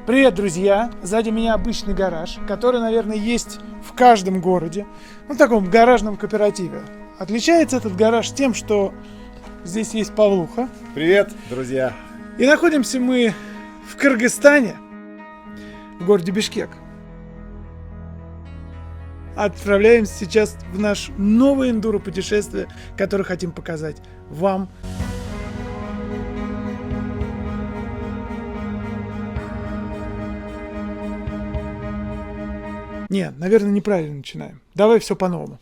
Привет, друзья! Сзади меня обычный гараж, который, наверное, есть в каждом городе, в таком гаражном кооперативе. Отличается этот гараж тем, что здесь есть Павлуха. Привет, друзья! И находимся мы в Кыргызстане, в городе Бишкек. Отправляемся сейчас в наш новое эндуро-путешествие, которое хотим показать вам. Не, наверное, неправильно начинаем. Давай все по-новому.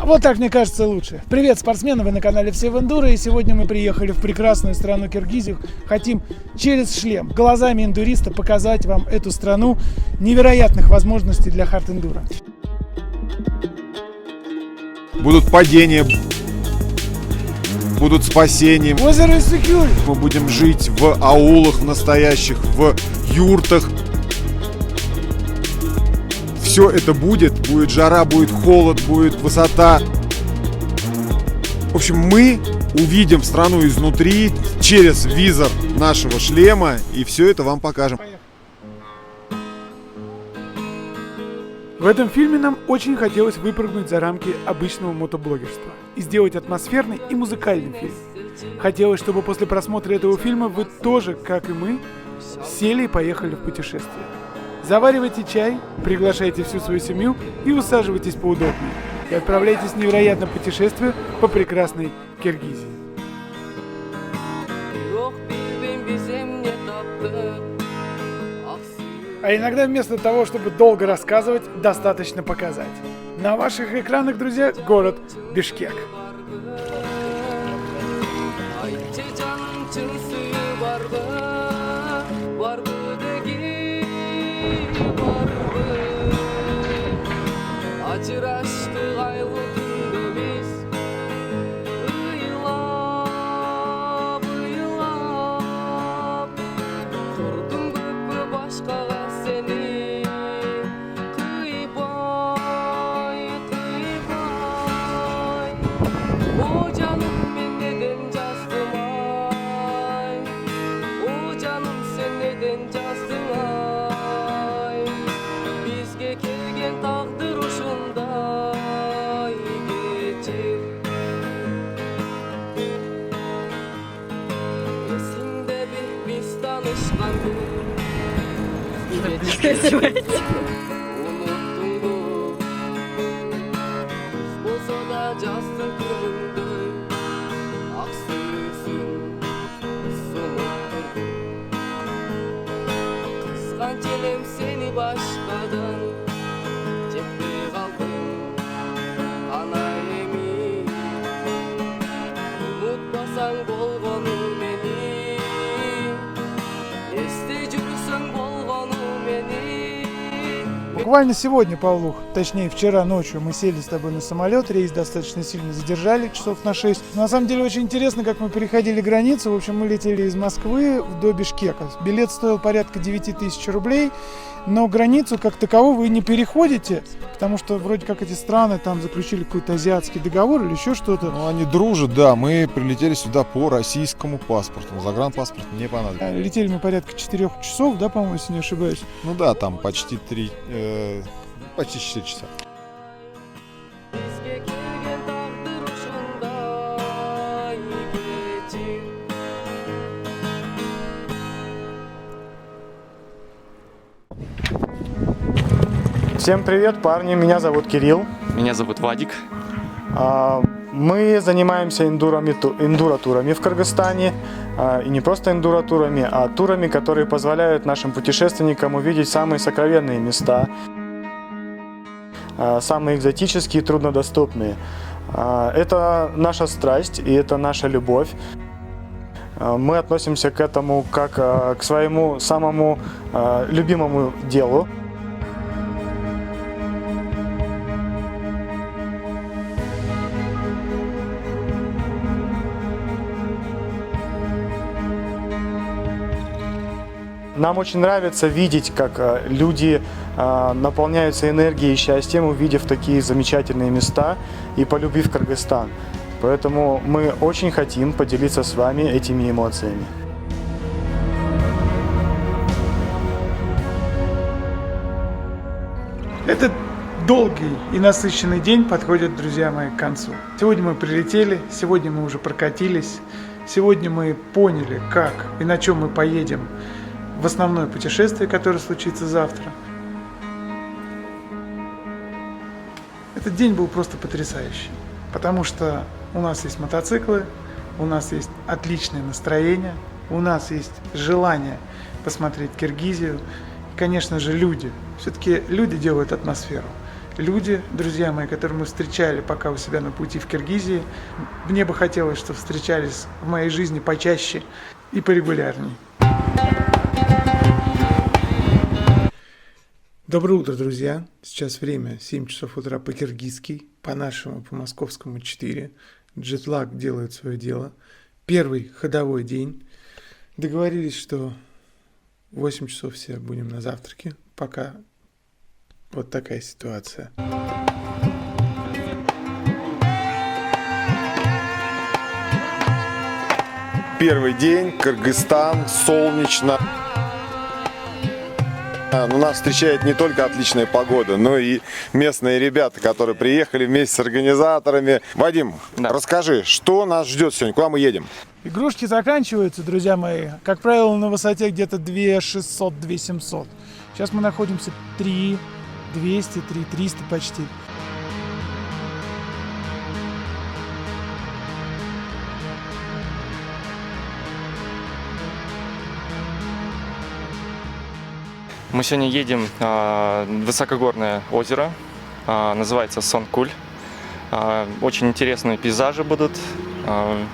Вот так, мне кажется, лучше. Привет, спортсмены, вы на канале Все в Эндуро, и сегодня мы приехали в прекрасную страну Киргизию. Хотим через шлем, глазами эндуриста показать вам эту страну невероятных возможностей для хард-эндуро. Будут падения, будут спасения. Озеро Иссык-Куль. Мы будем жить в аулах настоящих, в юртах. Все это будет жара, будет холод, будет высота. В общем, мы увидим страну изнутри через визор нашего шлема и все это вам покажем. В этом фильме нам очень хотелось выпрыгнуть за рамки обычного мотоблогерства и сделать атмосферный и музыкальный фильм. Хотелось, чтобы после просмотра этого фильма вы тоже, как и мы, сели и поехали в путешествие. Заваривайте чай, приглашайте всю свою семью и усаживайтесь поудобнее. И отправляйтесь в невероятное путешествие по прекрасной Киргизии. А иногда вместо того, чтобы долго рассказывать, достаточно показать. На ваших экранах, друзья, город Бишкек. Буквально сегодня, Павлух, точнее вчера ночью мы сели с тобой на самолет, рейс достаточно сильно задержали, часов на 6. Но на самом деле очень интересно, как мы переходили границу. В общем, мы летели из Москвы до Бишкека. Билет стоил порядка 9000 рублей, но границу как таковую вы не переходите, потому что вроде как эти страны там заключили какой-то азиатский договор или еще что-то. Ну, они дружат, да. Мы прилетели сюда по российскому паспорту. Загранпаспорт не понадобится. Летели мы порядка 4 часов, да, по-моему, если не ошибаюсь. Ну да, там почти 4 часа. Всем привет, парни, меня зовут Кирилл. Меня зовут Вадик. Мы занимаемся эндуро-турами в Кыргызстане. И не просто эндуро-турами, а турами, которые позволяют нашим путешественникам увидеть самые сокровенные места, самые экзотические и труднодоступные. Это наша страсть и это наша любовь. Мы относимся к этому как к своему самому любимому делу. Нам очень нравится видеть, как люди наполняются энергией и счастьем, увидев такие замечательные места и полюбив Кыргызстан. Поэтому мы очень хотим поделиться с вами этими эмоциями. Этот долгий и насыщенный день подходит, друзья мои, к концу. Сегодня мы прилетели, сегодня мы уже прокатились, сегодня мы поняли, как и на чем мы поедем в основное путешествие, которое случится завтра. Этот день был просто потрясающий, потому что у нас есть мотоциклы, у нас есть отличное настроение, у нас есть желание посмотреть Киргизию, и, конечно же, люди. Все-таки люди делают атмосферу. Люди, друзья мои, которые мы встречали пока у себя на пути в Киргизии, мне бы хотелось, чтобы встречались в моей жизни почаще и порегулярней. Доброе утро, друзья. Сейчас время 7 часов утра по-киргизски, по-нашему, по-московскому 4. Джетлаг делает свое дело. Первый ходовой день. Договорились, что в 8 часов все будем на завтраке. Пока вот такая ситуация. Первый день, Кыргызстан, солнечно. Но нас встречает не только отличная погода, но и местные ребята, которые приехали вместе с организаторами. Вадим, расскажи, что нас ждет сегодня, куда мы едем? Игрушки заканчиваются, друзья мои. Как правило, на высоте где-то 2600, 2700. Сейчас мы находимся 3200, 3300 почти. Мы сегодня едем в высокогорное озеро, называется Сонкуль. Очень интересные пейзажи будут,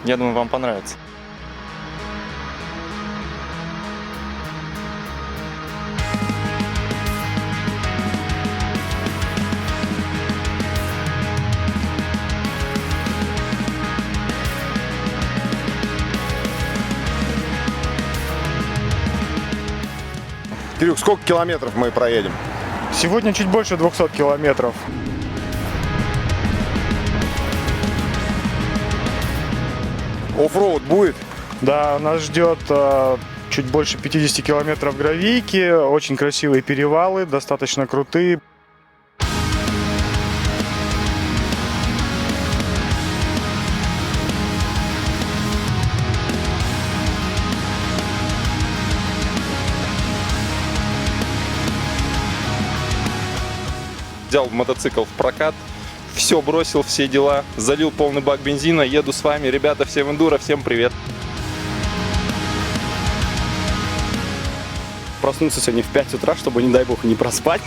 я думаю, вам понравится. Кирюк, сколько километров мы проедем? Сегодня чуть больше 200 километров. Оффроуд будет? Да, нас ждет чуть больше 50 километров гравийки, очень красивые перевалы, достаточно крутые. Взял мотоцикл в прокат, все бросил, все дела, залил полный бак бензина, еду с вами. Ребята, все в эндуро, всем привет. Проснулся сегодня в 5 утра, чтобы, не дай бог, не проспать.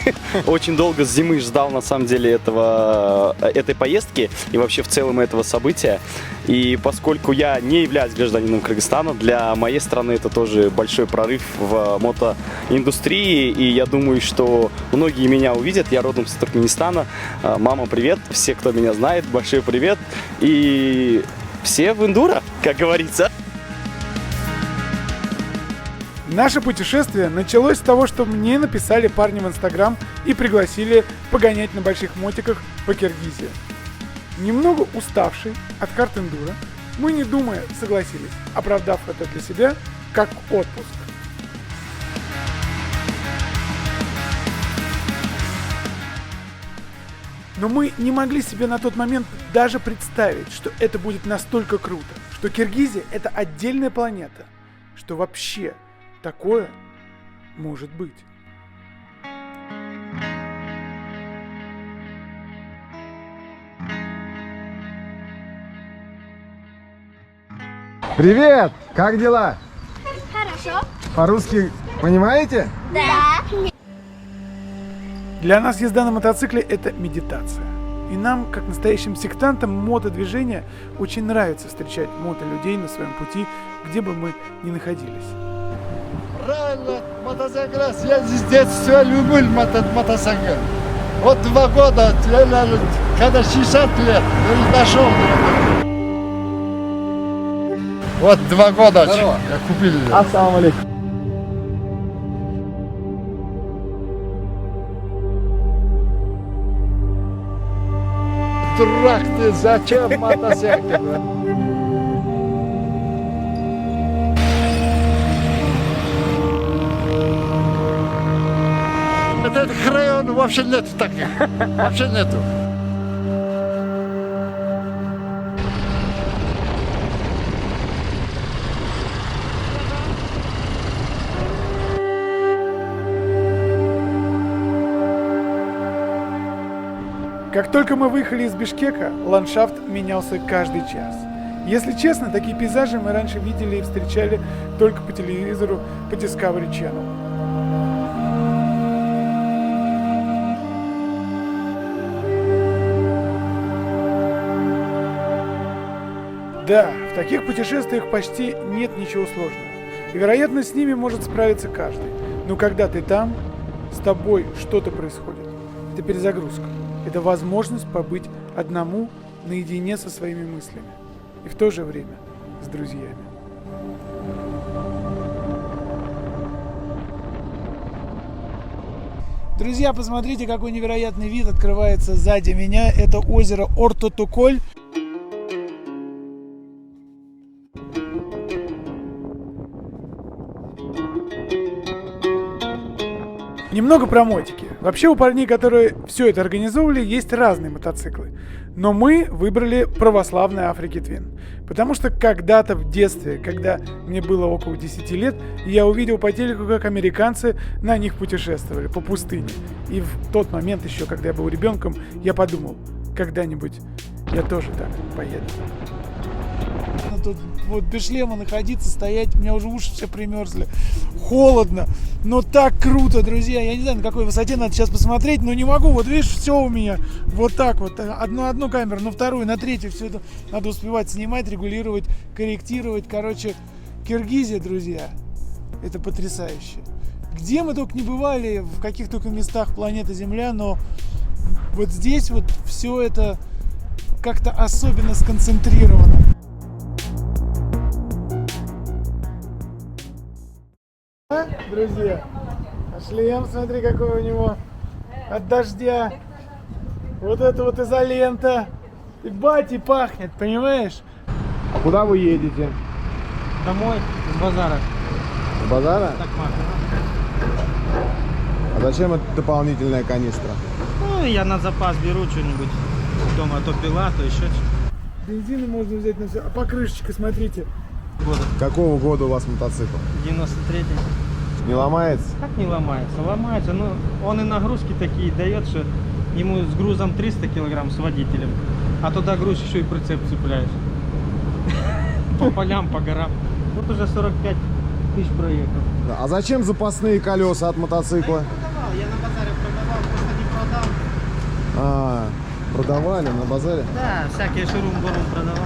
Очень долго с зимы ждал, на самом деле, этой поездки и вообще в целом этого события. И поскольку я не являюсь гражданином Кыргызстана, для моей страны это тоже большой прорыв в мотоиндустрии. И я думаю, что многие меня увидят. Я родом с Туркменистана. Мама, привет. Все, кто меня знает, большой привет. И все в эндуро, как говорится. Наше путешествие началось с того, что мне написали парни в Инстаграм и пригласили погонять на больших мотиках по Киргизии. Немного уставший от карт эндуро, мы, не думая, согласились, оправдав это для себя как отпуск. Но мы не могли себе на тот момент даже представить, что это будет настолько круто, что Киргизия — это отдельная планета, что вообще такое может быть. Привет! Как дела? Хорошо. По-русски понимаете? Да. Для нас езда на мотоцикле — это медитация. И нам, как настоящим сектантам мотодвижения, очень нравится встречать мотолюдей на своем пути, где бы мы ни находились. Правильно, мотоцикл. Я с детства любил мотоцикл. Вот 2 года, когда 60 лет, не дошел. Вот 2 года я купил. Ассаламу алейкум. дурак ты, зачем мотоцикл? Этот район вообще нету таких. Вообще нету. Как только мы выехали из Бишкека, ландшафт менялся каждый час. Если честно, такие пейзажи мы раньше видели и встречали только по телевизору, по Discovery Channel. Да, в таких путешествиях почти нет ничего сложного. И, вероятно, с ними может справиться каждый. Но когда ты там, с тобой что-то происходит. Это перезагрузка. Это возможность побыть одному наедине со своими мыслями. И в то же время с друзьями. Друзья, посмотрите, какой невероятный вид открывается сзади меня. Это озеро Ортотоколь. Немного про мотики. Вообще у парней, которые все это организовывали, есть разные мотоциклы. Но мы выбрали православный Африки Твин. Потому что когда-то в детстве, когда мне было около 10 лет, я увидел по телеку, как американцы на них путешествовали по пустыне. И в тот момент еще, когда я был ребенком, я подумал, когда-нибудь я тоже так поеду. Тут вот без шлема находиться, стоять, у меня уже уши все примерзли. Холодно, но так круто, друзья. Я не знаю, на какой высоте надо сейчас посмотреть, но не могу. Вот видишь, все у меня вот так вот. Одну камеру, на вторую, на третью. Все это надо успевать снимать, регулировать, корректировать. Короче, Киргизия, друзья, это потрясающе. Где мы только не бывали, в каких только местах планеты Земля, но вот здесь вот все это как-то особенно сконцентрировано. Друзья, шлем, смотри, какой у него от дождя. Вот это вот изолента. И бати пахнет, понимаешь? А куда вы едете? Домой с базара. С базара? Так махно. А зачем эта дополнительная канистра? Ну, я на запас беру что-нибудь. Дома то пила, то еще что-то. Бензина можно взять на все. А покрышечка, смотрите. Какого года у вас мотоцикл? 93-й. Не ломается? Как не ломается? Ломается. Ну, он и нагрузки такие дает, что ему с грузом 300 килограмм с водителем. А туда груз еще и прицеп цепляешь. По полям, по горам. Вот уже 45 тысяч проехал. Да. А зачем запасные колеса от мотоцикла? Я на базаре продавал, просто не продал. А, продавали на базаре? Да, всякие шурум-бурум продавал.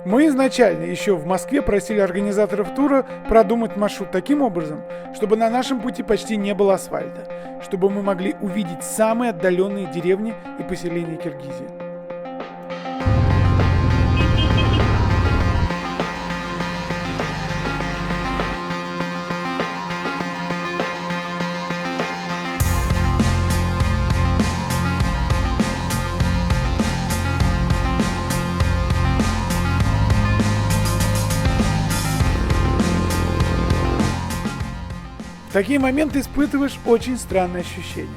Мы изначально еще в Москве просили организаторов тура продумать маршрут таким образом, чтобы на нашем пути почти не было асфальта, чтобы мы могли увидеть самые отдаленные деревни и поселения Киргизии. В такие моменты испытываешь очень странное ощущение.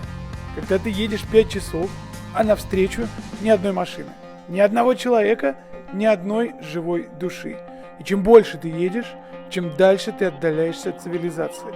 Когда ты едешь 5 часов, а навстречу ни одной машины, ни одного человека, ни одной живой души. И чем больше ты едешь, чем дальше ты отдаляешься от цивилизации.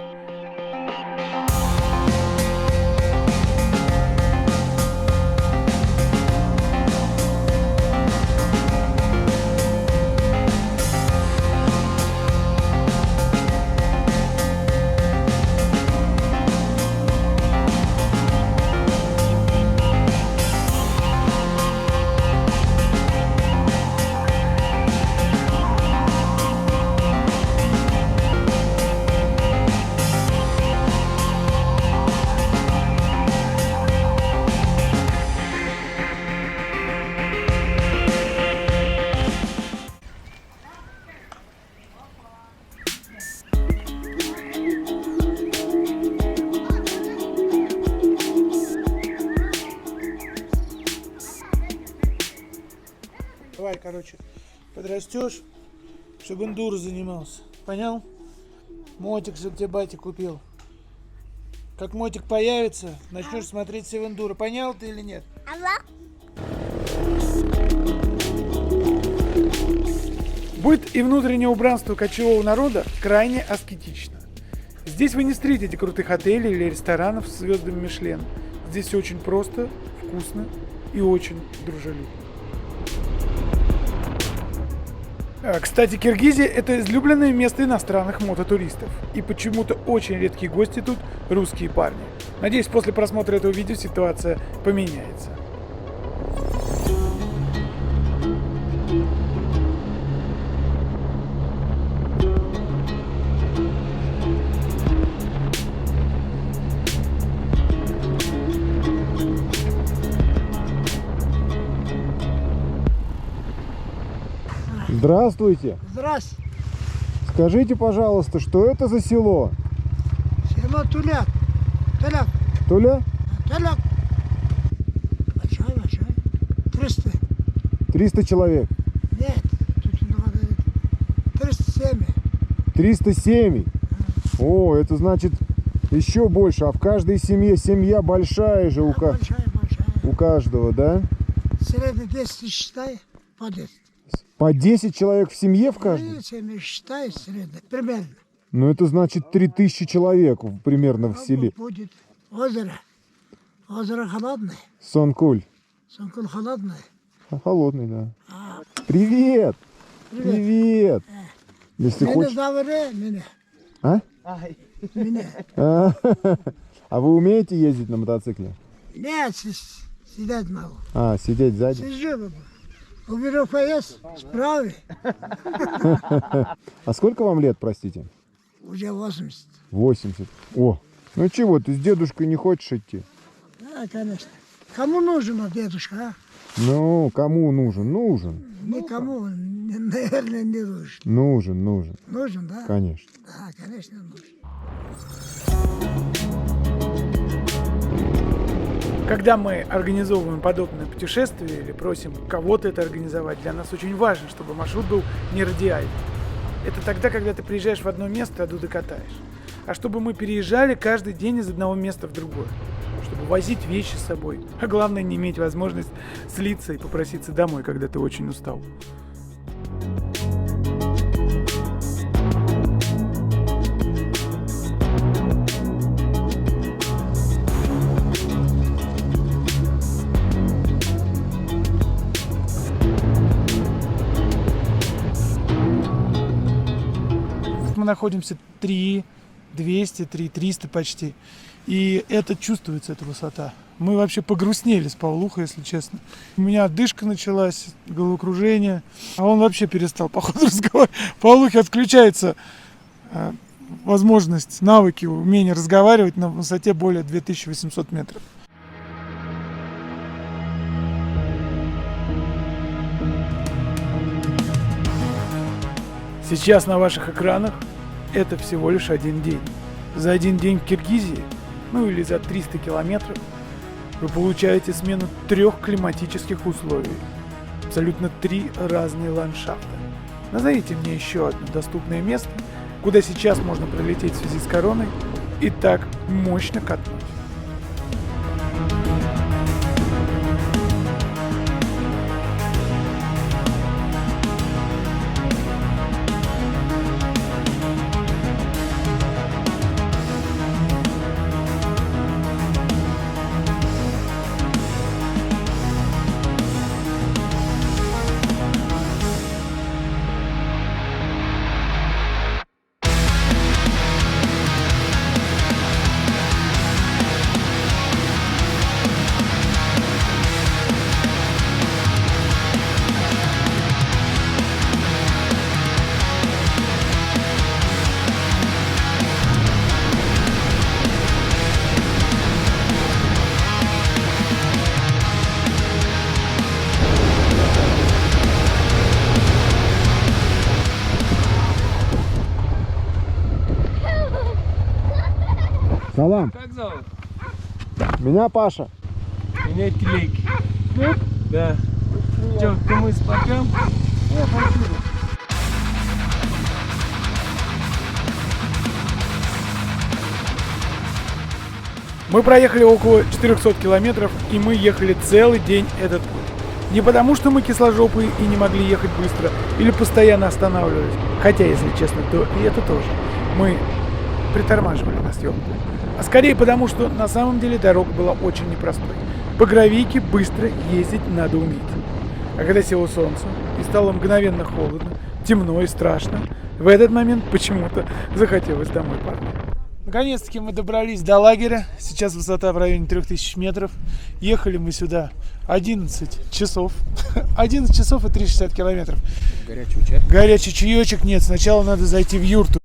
давай, короче, подрастешь, чтобы эндуро занимался. Понял? Мотик, чтобы тебе батя купил. Как мотик появится, начнешь смотреть все в эндуро. Понял ты или нет? Быт и внутреннее убранство кочевого народа крайне аскетично. Здесь вы не встретите крутых отелей или ресторанов с звездами Мишлен. Здесь все очень просто, вкусно и очень дружелюбно. Кстати, Киргизия – это излюбленное место иностранных мототуристов. И почему-то очень редкие гости тут – русские парни. Надеюсь, после просмотра этого видео ситуация поменяется. Здравствуйте. Здрасте. Скажите, пожалуйста, что это за село? Село Туляк. Туляк. Туля? Туляк. Большой. 300. 300 человек. Нет, тут много. 307. 300 семей. О, это значит еще больше. А в каждой семье семья большая же Большая. у каждого, да? Средний 10 считай, по 10. По 10 человек в семье в каждой? Семьи считай, средний, примерно. Ну это значит 3000 человек примерно в селе. Будет озеро. Озеро холодное. Сонкуль. Сонкуль холодное. Холодный, да. Привет! Привет! Если Меня хочешь... зовут меня. А? Меня. А вы умеете ездить на мотоцикле? Нет, сидеть могу. А, сидеть сзади? Сижу. Уберу поезд, справа. А сколько вам лет, простите? Уже 80. 80. О, ну чего, ты с дедушкой не хочешь идти? Да, конечно. Кому нужен дедушка, а? Ну, кому нужен? Нужен. Никому, наверное, не нужен. Нужен. Нужен, да? Конечно. Да, конечно, нужен. Когда мы организовываем подобное путешествие или просим кого-то это организовать, для нас очень важно, чтобы маршрут был не радиальный. Это тогда, когда ты приезжаешь в одно место, а оттуда катаешь. А чтобы мы переезжали каждый день из одного места в другое. Чтобы возить вещи с собой. А главное, не иметь возможность слиться и попроситься домой, когда ты очень устал. Мы находимся 3200, 3300 почти. И это чувствуется, эта высота. Мы вообще погрустнели с Павлухой, если честно. У меня одышка началась, головокружение. А он вообще перестал, походу, разговаривать. Павлухе отключается возможность, навыки, умение разговаривать на высоте более 2800 метров. Сейчас на ваших экранах это всего лишь один день. За один день в Киргизии, ну или за 300 километров, вы получаете смену 3 климатических условий. Абсолютно 3 разные ландшафта. Назовите мне еще одно доступное место, куда сейчас можно прилететь в связи с короной и так мощно катнуть. Салам. Как зовут? Меня Паша. Меня Телеги. Да. Че, кому-то попьем? Мы проехали около 400 километров, и мы ехали целый день этот путь. Не потому, что мы кисложопые и не могли ехать быстро, или постоянно останавливались. Хотя, если честно, то и это тоже. Мы притормаживали на съемку. А скорее потому, что на самом деле дорога была очень непростой. По гравийке быстро ездить надо уметь. А когда село солнце и стало мгновенно холодно, темно и страшно, в этот момент почему-то захотелось домой, парни. Наконец-таки мы добрались до лагеря. Сейчас высота в районе 3000 метров. Ехали мы сюда 11 часов. 11 часов и 360 километров. Горячий чай? Горячий чаечек нет. Сначала надо зайти в юрту.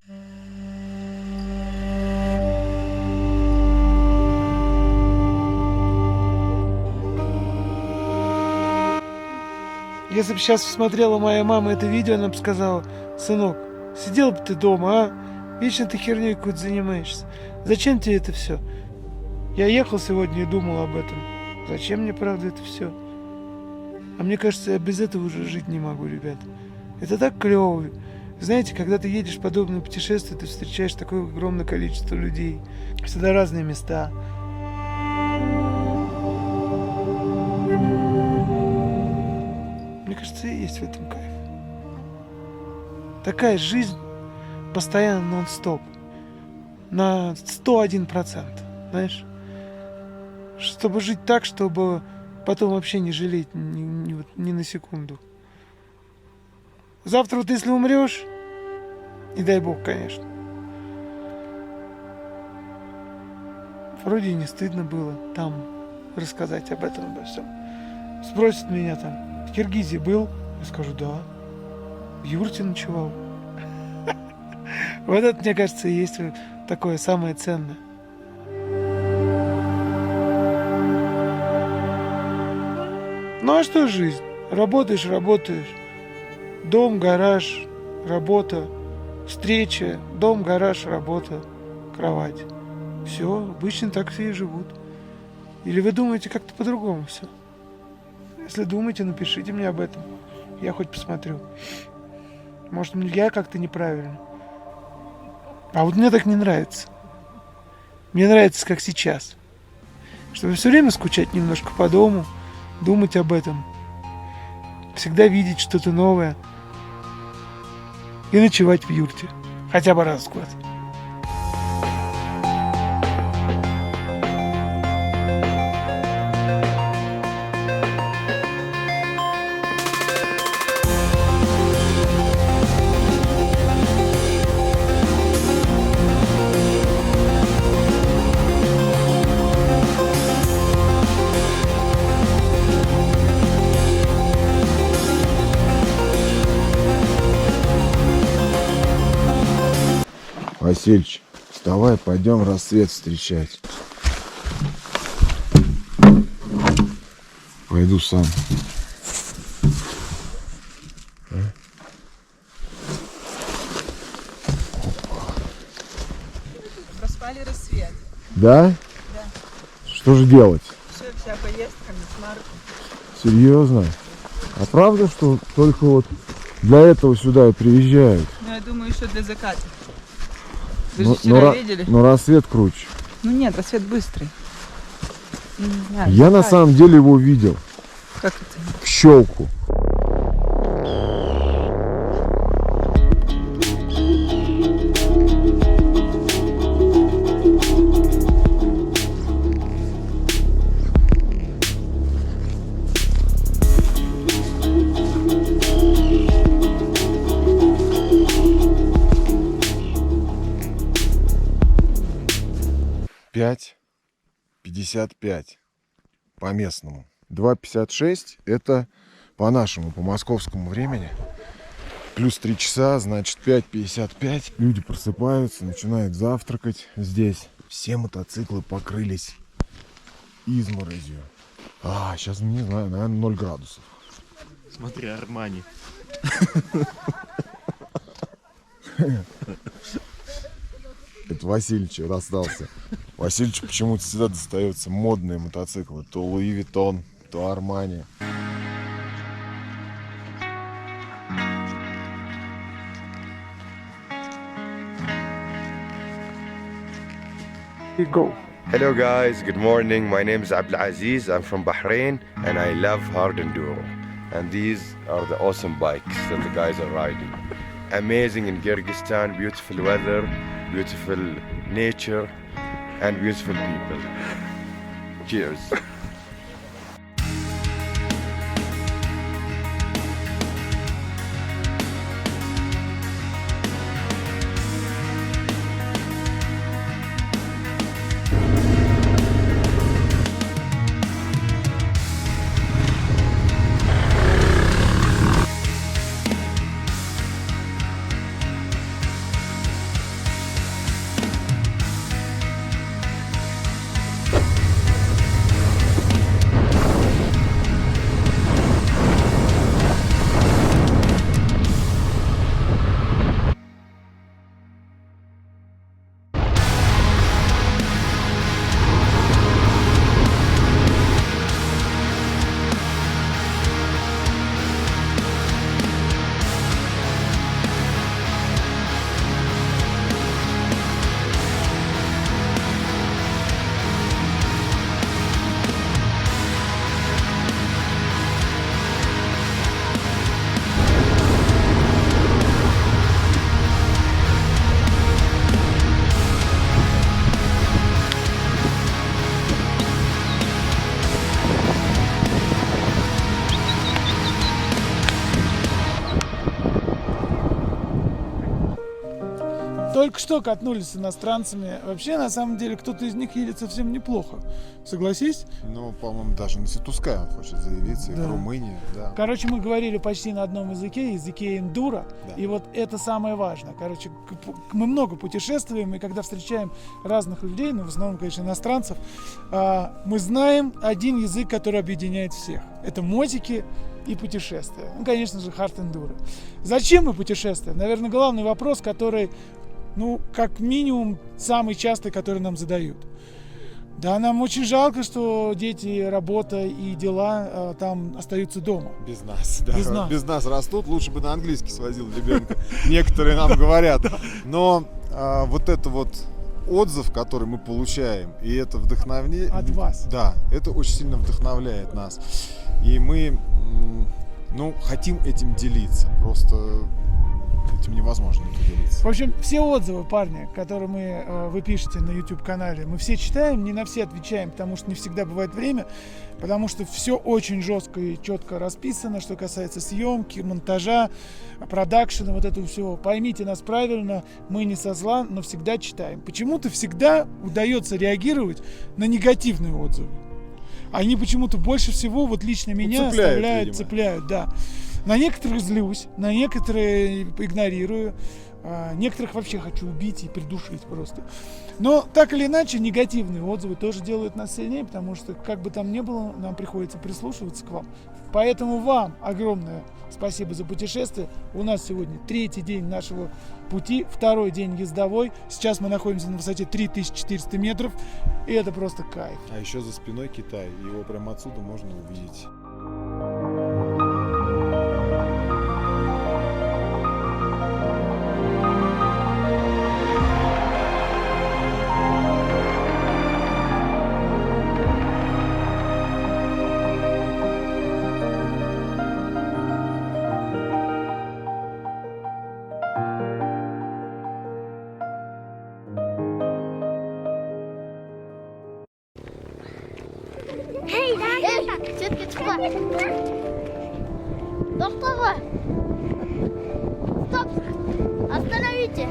Если бы сейчас смотрела моя мама это видео, она бы сказала: сынок, сидел бы ты дома, а? Вечно ты херней какой-то занимаешься. Зачем тебе это все? Я ехал сегодня и думал об этом. Зачем мне, правда, это все? А мне кажется, я без этого уже жить не могу, ребят. Это так клево. Знаете, когда ты едешь в подобное путешествие, ты встречаешь такое огромное количество людей. Всегда разные места. Мне кажется, и есть в этом кайф. Такая жизнь постоянно нон-стоп. На 101%. Знаешь? Чтобы жить так, чтобы потом вообще не жалеть ни на секунду. Завтра вот если умрешь, не дай бог, конечно. Вроде не стыдно было там рассказать об этом, обо всем. Спросят меня там: в Киргизии был? Я скажу: да. В юрте ночевал. Вот это, мне кажется, и есть такое самое ценное. Ну а что жизнь? Работаешь. Дом, гараж, работа, встреча, дом, гараж, работа, кровать. Все, обычно так все и живут. Или вы думаете как-то по-другому все? Если думаете, напишите мне об этом. Я хоть посмотрю. Может, я как-то неправильно. А вот мне так не нравится. Мне нравится, как сейчас. Чтобы все время скучать немножко по дому, думать об этом. Всегда видеть что-то новое. И ночевать в юрте. Хотя бы раз в год. Васильич, вставай, пойдем рассвет встречать. Пойду сам. Проспали рассвет. Да? Да. Что же делать? Все, вся поездка на смарку. Серьезно? А правда, что только вот для этого сюда и приезжают? Ну, я думаю, еще для заката. Вы же вчера видели? Но рассвет круче. Ну нет, рассвет быстрый. Не знаю, Я на самом деле его видел. Как это? В щелку. Пять 55 по местному. 2:56 это по нашему, по московскому времени. Плюс 3 часа, значит 5:55. Люди просыпаются, начинают завтракать здесь. Все мотоциклы покрылись изморозью. Сейчас, не знаю, наверное, 0 градусов. Смотри, Армани. Это Васильич расстался. Васильичу почему-то всегда достаются модные мотоциклы. То Луи Виттон, то Армани. Go. Hello guys, good morning. My name is Abdulaziz. I'm from Bahrain and I love hard enduro. And these are the awesome bikes that the guys are riding. Amazing in Kyrgyzstan, beautiful weather, beautiful nature and beautiful people. Cheers. Только что катнулись с иностранцами. Вообще, на самом деле, кто-то из них едет совсем неплохо. Согласись? Ну, по-моему, даже на Ситускай он хочет заявиться, Да. и в Румынии. Да. Короче, мы говорили почти на одном языке эндуро. Да. И вот это самое важное. Короче, мы много путешествуем, и когда встречаем разных людей, ну, в основном, конечно, иностранцев, мы знаем один язык, который объединяет всех. Это мотики и путешествия. Ну, конечно же, хард эндуро. Зачем мы путешествуем? Наверное, главный вопрос, который, ну, как минимум, самый частый, который нам задают. Да, нам очень жалко, что дети, работа и дела там остаются дома. Без нас, да. Без нас. Без нас растут. Лучше бы на английский свозил ребенка. Некоторые нам говорят. Но вот это вот отзыв, который мы получаем, и это вдохновение... От вас. Да, это очень сильно вдохновляет нас. И мы, ну, хотим этим делиться. Просто этим невозможно не поделиться. В общем, все отзывы, парни, которые вы пишете на YouTube-канале, мы все читаем, не на все отвечаем, потому что не всегда бывает время, потому что все очень жестко и четко расписано, что касается съемки, монтажа, продакшена, вот этого всего. Поймите нас правильно, мы не со зла, но всегда читаем. Почему-то всегда удается реагировать на негативные отзывы. Они почему-то больше всего, вот лично меня цепляют, да. На некоторых злюсь, на некоторые игнорирую, некоторых вообще хочу убить и придушить просто. Но так или иначе, негативные отзывы тоже делают нас сильнее, потому что, как бы там ни было, нам приходится прислушиваться к вам. Поэтому вам огромное спасибо за путешествие. У нас сегодня 3-й день нашего пути, 2-й день ездовой. Сейчас мы находимся на высоте 3400 метров, и это просто кайф. А еще за спиной Китай, его прямо отсюда можно увидеть. Тетка Чупа! Доктор! Стоп! Остановите!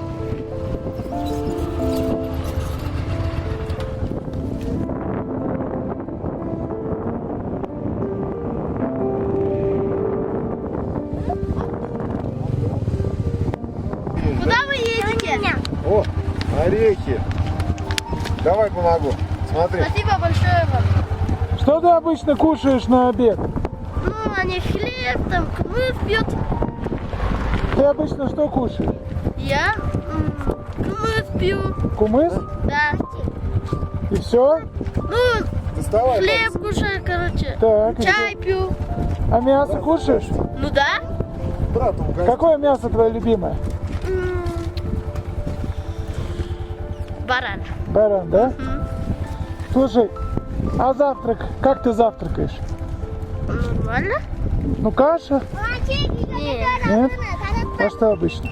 Куда вы едете? О, орехи! Давай помогу. Смотри. Спасибо большое вам. Что ты обычно кушаешь на обед? Ну, они хлеб, там, кумыс пьют. Ты обычно что кушаешь? Я кумыс пью. Кумыс? Да. И все? Ну, хлеб кушаю, короче. Так, чай пью. А мясо кушаешь? Ну да. Какое мясо твое любимое? Баран. Баран, да? Слушай, а завтрак? Как ты завтракаешь? Нормально? Ну, каша? Нет. Нет? А что обычно?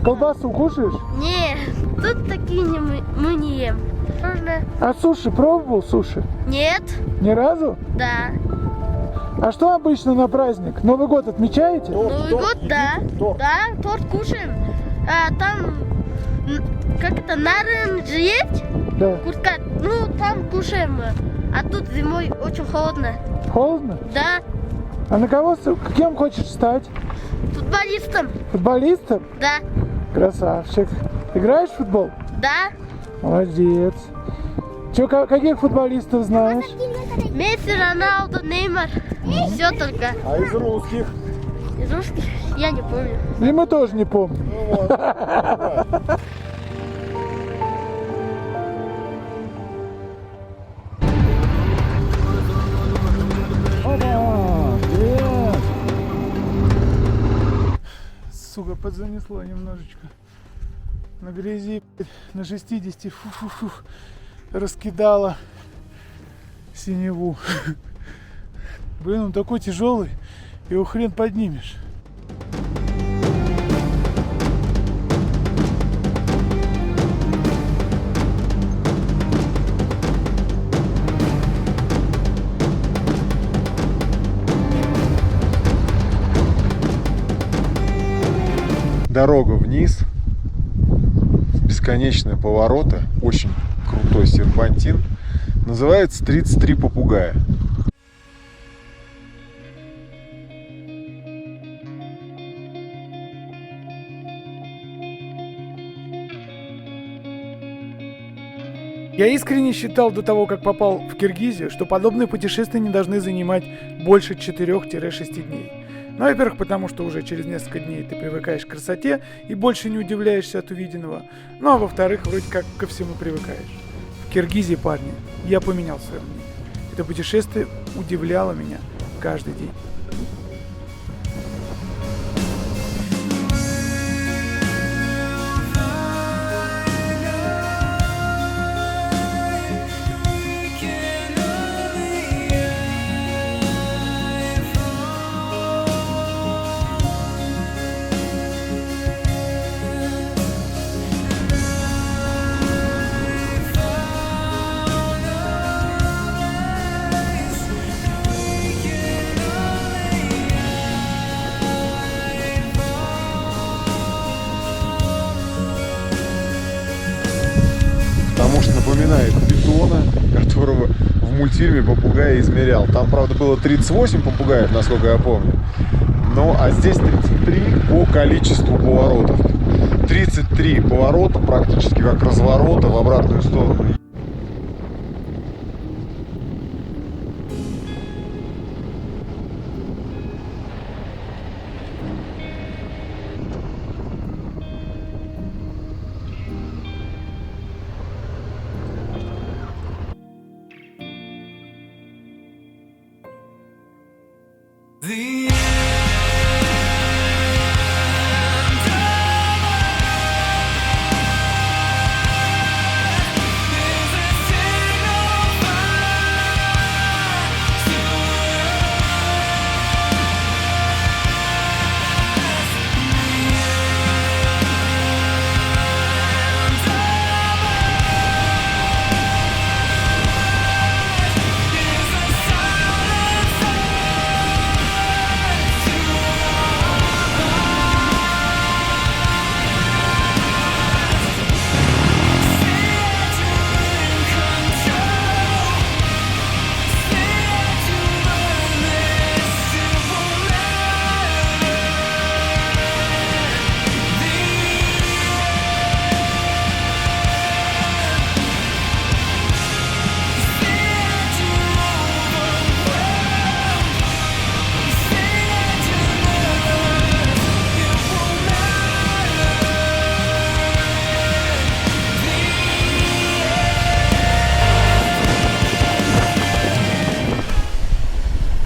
Колбасу кушаешь? Нет, тут такие мы не ем. Можно? А суши пробовал, суши? Нет. Ни разу? Да. А что обычно на праздник? Новый год отмечаете? Новый год, да. Да, торт кушаем. А там, как это, наранж есть? Да. Куртка, ну там кушаем. А тут зимой очень холодно. Холодно? Да. А на кого, кем хочешь стать? Футболистом. Футболистом? Да. Красавчик. Играешь в футбол? Да. Молодец. Че, каких футболистов знаешь? Месси, Роналдо, Неймар. Все только. А из русских? Из русских я не помню. И мы тоже не помним. Сука, подзанесло немножечко. На грязи, на 60, фу-фу-фу, раскидала синеву. Блин, он такой тяжелый, его хрен поднимешь. Дорога вниз, бесконечные повороты, очень крутой серпантин. Называется 33 попугая. Я искренне считал до того, как попал в Киргизию, что подобные путешествия не должны занимать больше 4-6 дней. Ну, во-первых, потому что уже через несколько дней ты привыкаешь к красоте и больше не удивляешься от увиденного. Ну, а во-вторых, вроде как ко всему привыкаешь. В Киргизии, парни, я поменял свое мнение. Это путешествие удивляло меня каждый день. Потому что напоминает питона, которого в мультфильме попугай измерял. Там, правда, было 38 попугаев, насколько я помню. Ну, а здесь 33 по количеству поворотов. 33 поворота, практически как разворота в обратную сторону.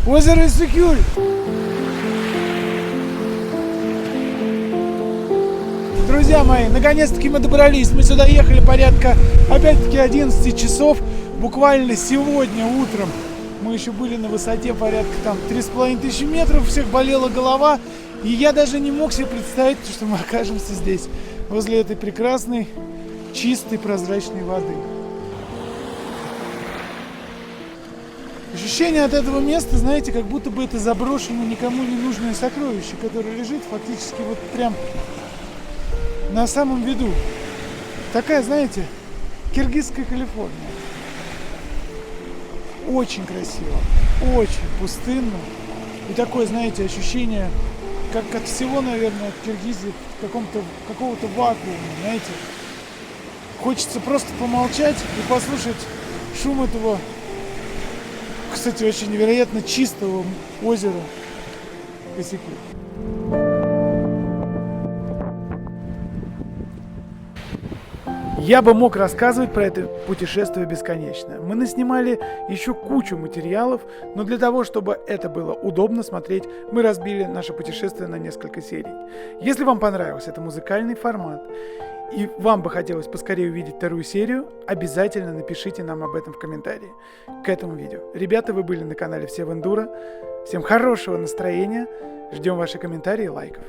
Озеро Иссык-Куль. Друзья мои, наконец-таки мы добрались. Мы сюда ехали порядка, опять-таки, 11 часов. Буквально сегодня утром мы еще были на высоте порядка там 3500 метров. У всех болела голова. И я даже не мог себе представить, что мы окажемся здесь, возле этой прекрасной, чистой, прозрачной воды. Ощущение от этого места, знаете, как будто бы это заброшенное, никому не нужное сокровище, которое лежит фактически вот прям на самом виду. Такая, знаете, киргизская Калифорния. Очень красиво, очень пустынно. И такое, знаете, ощущение, как от всего, наверное, от Киргизии, какого-то вакуума, знаете. Хочется просто помолчать и послушать шум этого, кстати, очень невероятно чистого озера Косяки. Я бы мог рассказывать про это путешествие бесконечно. Мы наснимали еще кучу материалов, но для того, чтобы это было удобно смотреть, мы разбили наше путешествие на несколько серий. Если вам понравился этот музыкальный формат, и вам бы хотелось поскорее увидеть вторую серию, обязательно напишите нам об этом в комментарии к этому видео. Ребята, вы были на канале Все в Эндуро. Всем хорошего настроения. Ждем ваши комментарии и лайков.